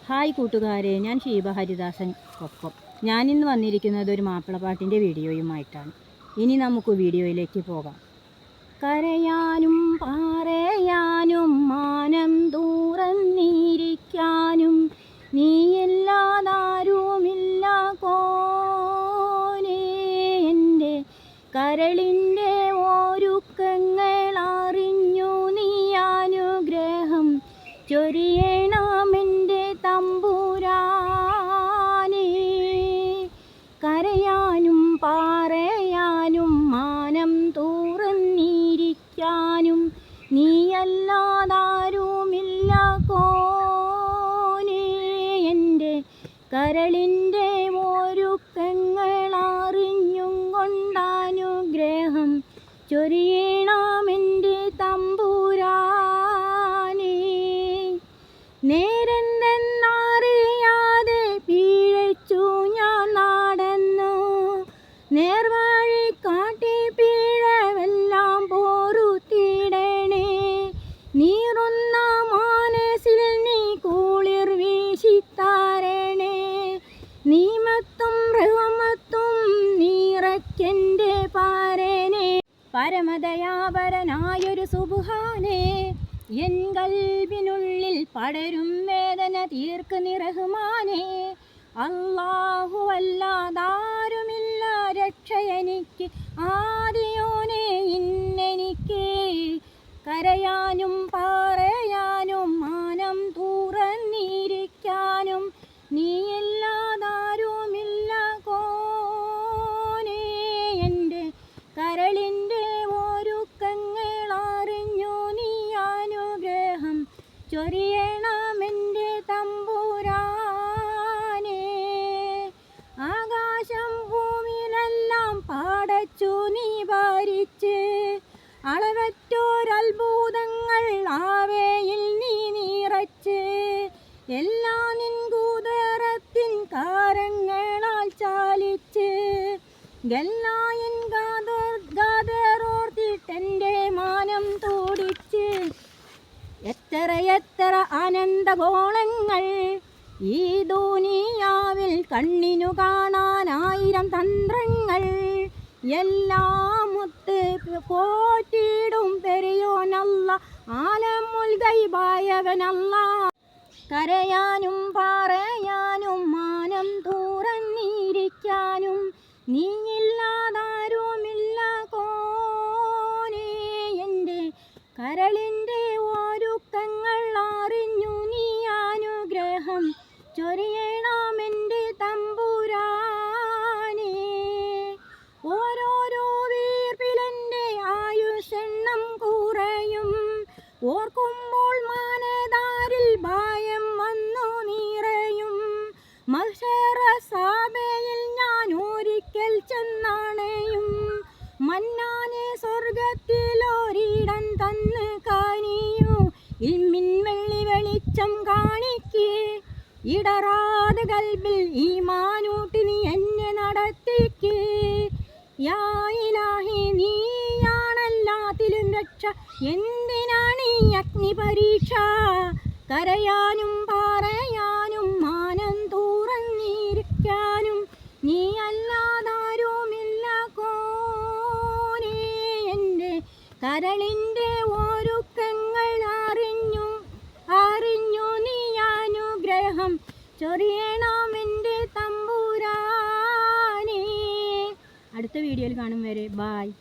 Hi കൂട്ടുകാരെ, ഞാൻ ഷീബ ഹരിദാസൻ ഒപ്പം. ഞാനിന്ന് വന്നിരിക്കുന്നത് ഒരു മാപ്പിളപ്പാട്ടിൻ്റെ വീഡിയോയുമായിട്ടാണ്. ഇനി നമുക്ക് വീഡിയോയിലേക്ക് പോകാം. കരയാനും പറയാനും മാനം തുറന്നിരിക്കാനും നീയില്ലാതാരുമില്ല കോനേ. എൻ്റെ കരളിൻ്റെ ഒരുക്കങ്ങൾ അറിഞ്ഞു നീ അനുഗ്രഹം ചൊരിയണമെൻ്റെ തമ്പുരാനേ. കരയാനും പറയാനും മാനം തുറന്നിരിക്കാനും നീയല്ലാതാരുമില്ല കോനേ. എൻ്റെ കരളിൻ്റെ ഒരുക്കങ്ങൾ അറിഞ്ഞും കൊണ്ടനുഗ്രഹം ചൊരിയണമെൻ്റെ തമ്പുരാനേ. നേരെന്തെന്നറിയാതെ പിഴച്ചു ഞാൻ നടന്നു, നേർവഴി കാട്ടി പിഴവെല്ലാം പൊറുത്തിടണേ. നീറുന്ന മനസ്സിൽ നീ കുളിർ വീശിത്തരണേ. നീമത്തും റഹ്മത്തും നിറയ്ക്കെൻ്റെ പരനെ. പരമദയാപരനായൊരു സുബ്ഹാനേ, എൻ കൽബിനുള്ളിൽ പടരും വേദന തീർക്ക് നിറഹ്മാനേ. അല്ലാഹു അല്ലാതാരുമില്ല രക്ഷയെനിക്ക്, ആദിയോനെ ഇന്നെനിക്ക്. കരയാനും പറയാനും മാനം തുറന്നിരിക്കാനും നീയില്ലാതാരുമില്ല കോനേ. എൻ്റെ കരളിൻ്റെ ഒരുക്കങ്ങൾ അറിഞ്ഞു നീ അനുഗ്രഹം ചൊരിയണമെൻ്റെ തമ്പുരാനേ. ആകാശം ഭൂമിയിലെല്ലാം പടച്ചു നീ ഭരിച്ച്, അളവറ്റോരത്ഭുതങ്ങൾ ആവേയിൽ നീ നിറച്ച്. എല്ലാ നിൻ കുദറത്തിൻ കാരങ്ങളാൽ ചാലിച്ച്, ഗല്ലായിൻ ഗാദറോർത്തിട്ടെൻ്റെ മാനം തുടിച്ച്. എത്ര ആനന്ദഗോളങ്ങൾ ഈ ദുനിയാവിൽ കണ്ണിനു കാണാനായിരം തന്ത്രങ്ങൾ. എല്ലാം മുത്ത് പോറ്റിടും പെരിയോനല്ല, ആലമുൽ ഗൈബായവനല്ല. കരയാനും പറയാനും മാനം തുറന്നിരിക്കാനും നീയില്ലാതാരുമില്ല കോനേ. എൻ്റെ കരളിൻ്റെ ഒരുക്കങ്ങൾ അറിഞ്ഞു നീ അനുഗ്രഹം ചൊരിയണമെൻ്റെ തമ്പുരാനേ. ഓരോരോ വീർപ്പിലെൻ്റെ ആയുഷെണ്ണം കുറയും, ഓർക്കുമ്പോൾ മനതാരിൽ ഭയം വന്നു നിറയും. മഹ്ശറ സഭയിൽ ഞാൻ ഒരിക്കൽ ചെന്നണയും, മന്നാനെ സ്വർഗത്തിലൊരിടം തന്ന് കനിയൂ. ഇൽമിൻ വെള്ളി വെളിച്ചം കാണിക്ക്, ഇടറാതെ കൽബിൽ ഈമാനൂട്ടി നീ എന്നെ നടത്തിക്ക്. യാ ഇലാഹി നീയാണെല്ലാത്തിലും രക്ഷ, എന്തിനാണീ അഗ്നി പരീക്ഷ. കരയാനും പറയാനും മാനം തുറന്നിരിക്കാനും നീയല്ലാതാരുമില്ല കോനേ. എൻ്റെ കരളിൻ്റെ ഒരുക്കങ്ങൾ അറിഞ്ഞു നീ അനുഗ്രഹം ചൊരിയണമെൻ്റെ തമ്പുരാനേ. അടുത്ത വീഡിയോയിൽ കാണും വരെ ബായ്.